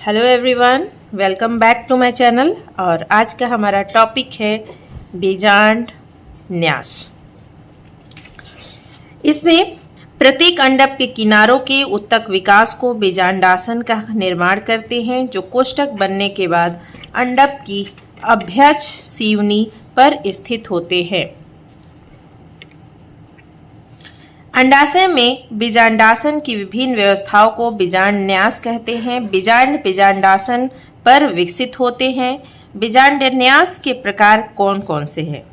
Hello everyone, welcome back to my channel. और आज का हमारा टॉपिक है बीजांड न्यास। इसमें प्रत्येक अंडक के किनारों के उत्तक विकास को बीजांडासन का निर्माण करते हैं, जो कोष्ठक बनने के बाद अंडक की अभ्यच सीवनी पर स्थित होते हैं। अंडाशय में बीजांडासन की विभिन्न व्यवस्थाओं को बीजांड न्यास कहते हैं। बीजांड बीजांडासन पर विकसित होते हैं। बीजांड न्यास के प्रकार कौन कौन से हैं?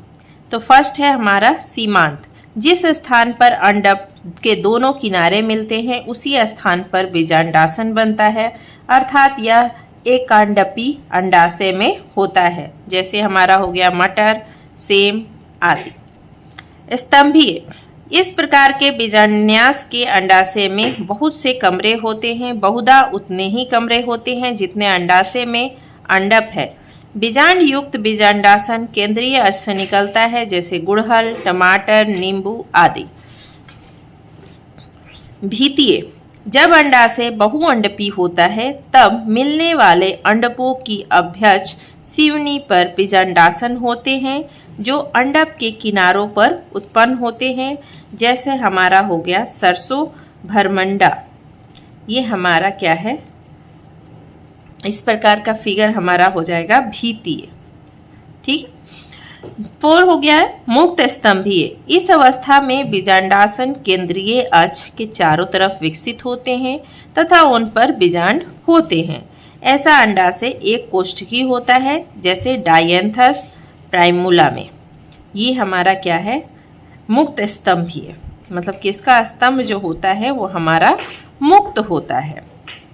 तो फर्स्ट है हमारा सीमांत। जिस स्थान पर अंडक के दोनों किनारे मिलते हैं उसी स्थान पर बीजांडासन बनता है, अर्थात यह एकांडपी अंडाशय में होता है। जैसे हमारा हो गया मटर, सेम आदि। स्तंभीय, इस प्रकार के बीजांडन्यास के अंडाशय में बहुत से कमरे होते हैं। बहुधा उतने ही कमरे होते हैं जितने अंडाशय में अंडक है। बीजांड युक्त बीजांडासन केंद्रीय अक्ष से निकलता है, जैसे गुड़हल, टमाटर, नींबू आदि। भीतीय, जब अंडाशय बहुअंडपी होता है तब मिलने वाले अंडकों की अभ्यच सीवनी पर बीजांडासन होते हैं, जो अंडक के किनारों पर उत्पन्न होते हैं। जैसे हमारा हो गया सरसों, भरमंडा। ये हमारा क्या है, इस प्रकार का फिगर हमारा हो जाएगा भीतीय। ठीक। 4 हो गया है मुक्त स्तंभीय। इस अवस्था में बीजांडासन केंद्रीय अक्ष के चारों तरफ विकसित होते हैं तथा उन पर बीजांड होते हैं। ऐसा अंडाशय एक कोष्ठकी होता है, जैसे डायंथस प्राइमूला में। ये हमारा क्या है, मुक्त स्तंभीय, मतलब कि इसका स्तंभ जो होता है वो हमारा मुक्त होता है।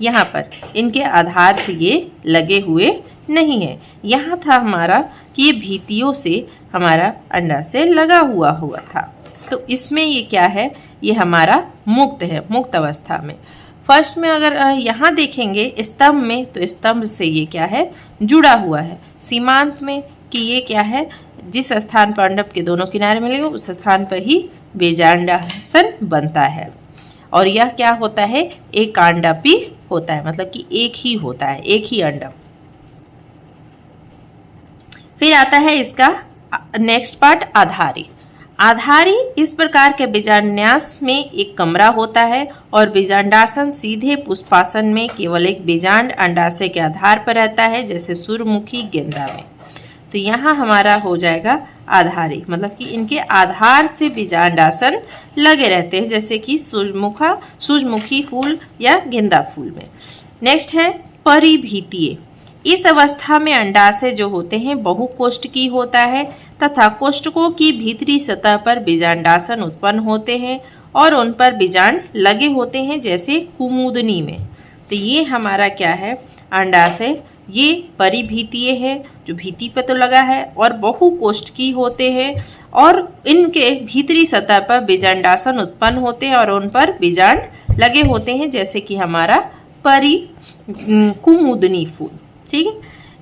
यहाँ पर इनके आधार से ये लगे हुए नहीं है। यहाँ था हमारा कि ये भीतियों से हमारा अंडाशय लगा हुआ था, तो इसमें ये क्या है, ये हमारा मुक्त है, मुक्त अवस्था में। फर्स्ट में अगर यहाँ देखेंगे स्तंभ में, तो स्तंभ से ये क्या है, जुड़ा हुआ है। सीमांत में कि ये क्या है, जिस स्थान पर अंडक के दोनों किनारे मिलेंगे उस स्थान पर ही बीजांडासन बनता है। और यह क्या होता है, एकांडपी होता है, मतलब कि एक ही होता है, एक ही अंडक। फिर आता है इसका नेक्स्ट पार्ट, आधारी। आधारी, इस प्रकार के बीजांडन्यास में एक कमरा होता है और बीजांडासन सीधे पुष्पासन में केवल एक बीजांड अंडाशय के आधार पर रहता है, जैसे सूर्यमुखी, गेंदा में। तो यहाँ हमारा हो जाएगा आधारी, मतलब कि इनके आधार से बीजांडासन लगे रहते हैं, जैसे कि सूर्यमुखी फूल या गेंदा फूल में। नेक्स्ट है परिभीतीय। इस अवस्था में अंडाशय जो होते हैं बहुकोष्ठकी होता है तथा कोष्ठकों की भीतरी सतह पर बीजांडासन उत्पन्न होते हैं और उन पर बीजांड लगे होते हैं, जैसे कुमुदनी में। तो ये हमारा क्या है, अंडाशय ये परिभीतीय है, जो भीति पर तो लगा है, और बहुकोष्ठकी होते हैं और इनके भीतरी सतह पर बीजांडासन उत्पन्न होते हैं और उन पर बीजांड लगे होते हैं, जैसे कि हमारा कुमुदनी फूल। ठीक है।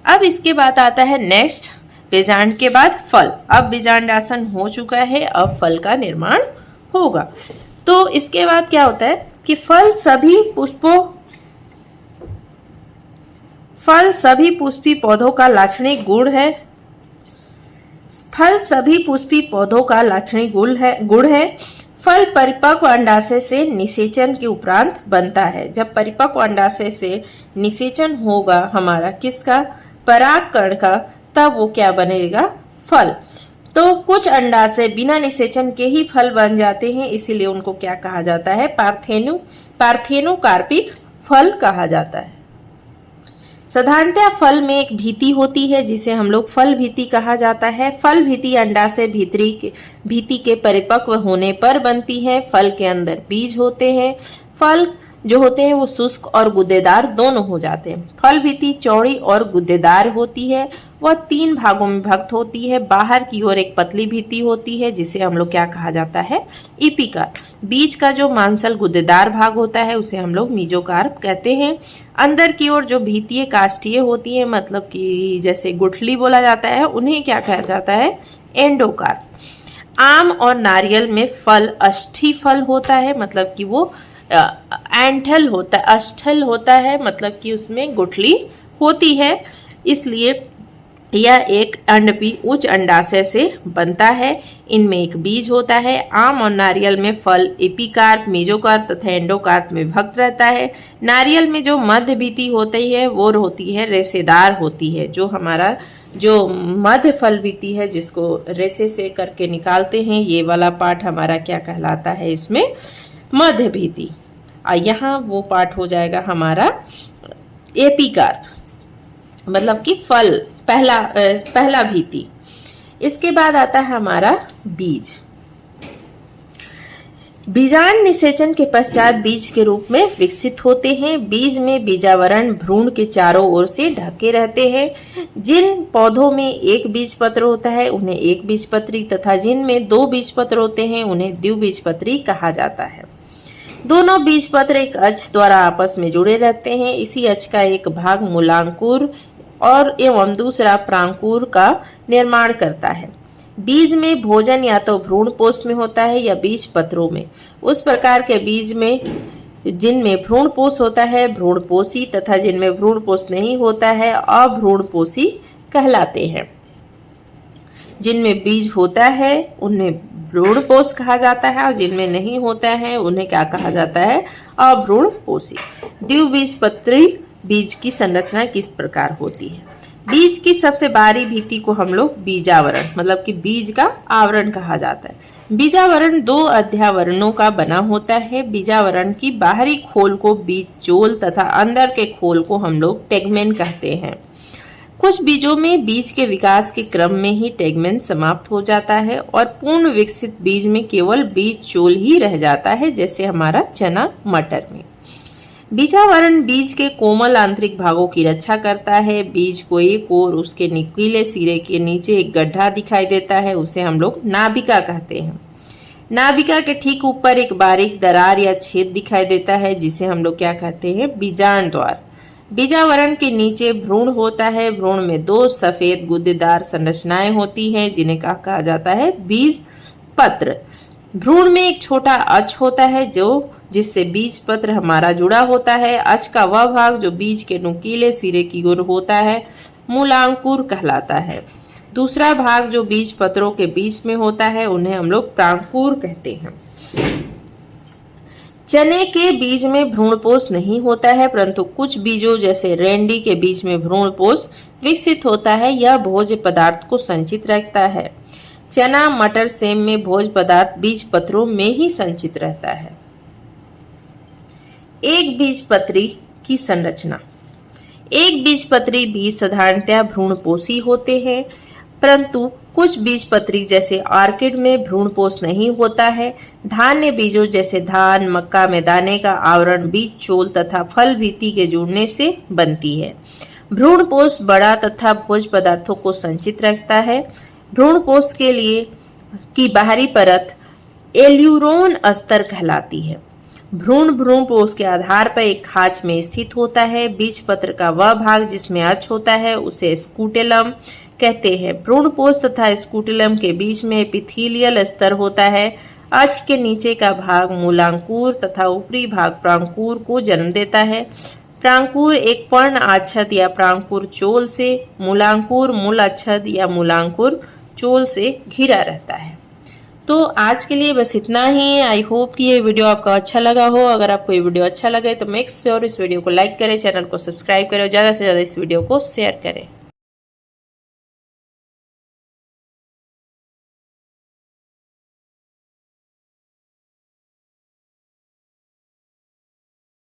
अब इसके बाद आता है नेक्स्ट, बीजांड के बाद फल। अब बीजांडासन हो चुका है, अब फल का निर्माण होगा। तो इसके बाद क्या होता है कि फल सभी पुष्पी पौधों का लाक्षणिक गुण है। फल सभी पुष्पी पौधों का लाक्षणिक गुण है। फल परिपक्व अंडाशय से निषेचन के उपरांत बनता है। जब परिपक्व अंडाशय से निषेचन होगा हमारा किसका, परागकण का, तब वो क्या बनेगा, फल। तो कुछ अंडाशय बिना निषेचन के ही फल बन जाते हैं, इसीलिए उनको क्या कहा जाता है, पार्थेनोकार्पिक फल कहा जाता है। साधारणतः फल में एक भीति होती है, जिसे हम लोग फल भीति कहा जाता है। फल भीति अंडाशय भीति के परिपक्व होने पर बनती है। फल के अंदर बीज होते हैं। फल जो होते हैं वो शुष्क और गुद्देदार दोनों हो जाते हैं। फल भीति चौड़ी और गुद्देदार होती है। वह 3 भागों में विभक्त होती है। बाहर की ओर एक पतली भीति होती है, जिसे हम लोग क्या कहा जाता है, इपिकार। बीच का जो मांसल गुद्देदार भाग होता है उसे हम लोग मीजोकार्प कहते हैं। अंदर की ओर जो भीतियां काष्ठीय होती है, मतलब कि जैसे गुठली बोला जाता है, उन्हें क्या कहा जाता है, एंडोकार्प। आम और नारियल में फल अष्ठी फल होता है, मतलब कि वो एंठल होता है, अष्ठल होता है, मतलब कि उसमें गुठली होती है, इसलिए यह एक अंडपी उच्च अंडाशय से बनता है। इनमें एक बीज होता है। आम और नारियल में फल एपिकार्प, मेसोकार्प तथा एंडोकार्प में विभक्त रहता है। नारियल में जो मध्य भित्ति होती है वो होती है रेशेदार होती है। जो हमारा जो मध्य फल भित्ति है जिसको रेशे से करके निकालते हैं, ये वाला पार्ट हमारा क्या कहलाता है, इसमें मध्य भित्ति। यहाँ वो पार्ट हो जाएगा हमारा एपिकार्प, मतलब कि फल पहला भित्ति। इसके बाद आता है हमारा बीज। बीजांड निषेचन के पश्चात बीज के रूप में विकसित होते हैं। बीज में बीजावरण भ्रूण के चारों ओर से ढके रहते हैं। जिन पौधों में एक बीजपत्र होता है उन्हें एक बीजपत्री तथा जिनमें दो बीजपत्र होते हैं उन्हें द्विबीजपत्री कहा जाता है। दोनों बीजपत्र एक अक्ष द्वारा आपस में जुड़े रहते हैं। इसी अक्ष का एक भाग मूलांकुर और एवं दूसरा प्रांकुर का निर्माण करता है। बीज में भोजन या तो भ्रूण पोष में होता है या बीज पत्रों में। उस प्रकार के बीज में जिनमें भ्रूण पोष होता है भ्रूणपोषी तथा जिनमें भ्रूण पोष नहीं होता है अभ्रूणपोषी कहलाते हैं। जिनमें बीज होता है उन्हें भ्रूणपोष कहा जाता है और जिनमें नहीं होता है उन्हें क्या कहा जाता है, अभ्रूणपोषी। द्विबीजपत्री बीज की संरचना किस प्रकार होती है। बीज की सबसे बाहरी भित्ति को हम लोग बीजावरण, मतलब कि बीज का आवरण कहा जाता है। बीजावरण दो अध्यावरणों का बना होता है। बीजावरण की बाहरी खोल को बीज चोल तथा अंदर के खोल को हम लोग टेगमेन कहते हैं। कुछ बीजों में बीज के विकास के क्रम में ही टेगमेन समाप्त हो जाता है और पूर्ण विकसित बीज में केवल बीज चोल ही रह जाता है, जैसे हमारा चना मटर में। बीजावरण बीज के कोमल आंतरिक भागों की रक्षा करता है। बीज को एक और उसके नुकीले सिरे के नीचे एक गड्ढा दिखाई देता है, उसे हम लोग नाभिका कहते हैं। नाभिका के ठीक ऊपर एक बारीक दरार या छेद दिखाई देता है जिसे हम लोग क्या कहते हैं, बीजांड द्वार। बीजावरण के नीचे भ्रूण होता है। भ्रूण में दो सफेद गुद्देदार संरचनाएं होती हैं जिन्हें कहा जाता है बीज पत्र। भ्रूण में एक छोटा अक्ष होता है जिससे बीज पत्र हमारा जुड़ा होता है। अक्ष का वह भाग जो बीज के नुकीले सिरे की ओर होता है मूलांकुर कहलाता है। दूसरा भाग जो बीज पत्रों के बीच में होता है उन्हें हम लोग प्रांकुर कहते हैं। चने के बीज में भ्रूणपोष नहीं होता है, परंतु कुछ बीजों जैसे रेंडी के बीज में भ्रूणपोष विकसित होता है। यह भोज्य पदार्थ को संचित रखता है। चना मटर सेम में भोज्य पदार्थ बीज पत्रों में ही संचित रहता है। एक बीजपत्री की संरचना। एक बीजपत्री बीज साधारणतः भ्रूणपोषी होते हैं, परंतु कुछ बीजपत्री जैसे ऑर्किड में भ्रूणपोष नहीं होता है। धान्य बीजों जैसे धान मक्का में दाने का आवरण बीज चोल तथा फल भित्ति के जुड़ने से बनती है। भ्रूणपोष बड़ा तथा भोज्य पदार्थों को संचित रखता है। भ्रूणपोष के लिए की बाहरी परत एल्यूरोन अस्तर कहलाती है। भ्रूणपोष के आधार पर एक खाच में स्थित होता है। बीज पत्र का वह भाग जिसमें अक्ष होता है उसे स्कूटेलम कहते हैं। भ्रूणपोष तथा स्कूटेलम के बीच में एपिथेलियल स्तर होता है। अक्ष के नीचे का भाग मूलांकुर तथा ऊपरी भाग प्रांकुर को जन्म देता है। प्रांकुर एक पर्ण आच्छद या प्रांकुर चोल से, मूलांकुर मूल आच्छद या मूलांकुर चोल से घिरा रहता है। तो आज के लिए बस इतना ही। आई होप कि ये वीडियो आपको अच्छा लगा हो। अगर आपको ये वीडियो अच्छा लगे तो मेक श्योर इस वीडियो को लाइक करें, चैनल को सब्सक्राइब करें और ज़्यादा से ज़्यादा इस वीडियो को शेयर करें।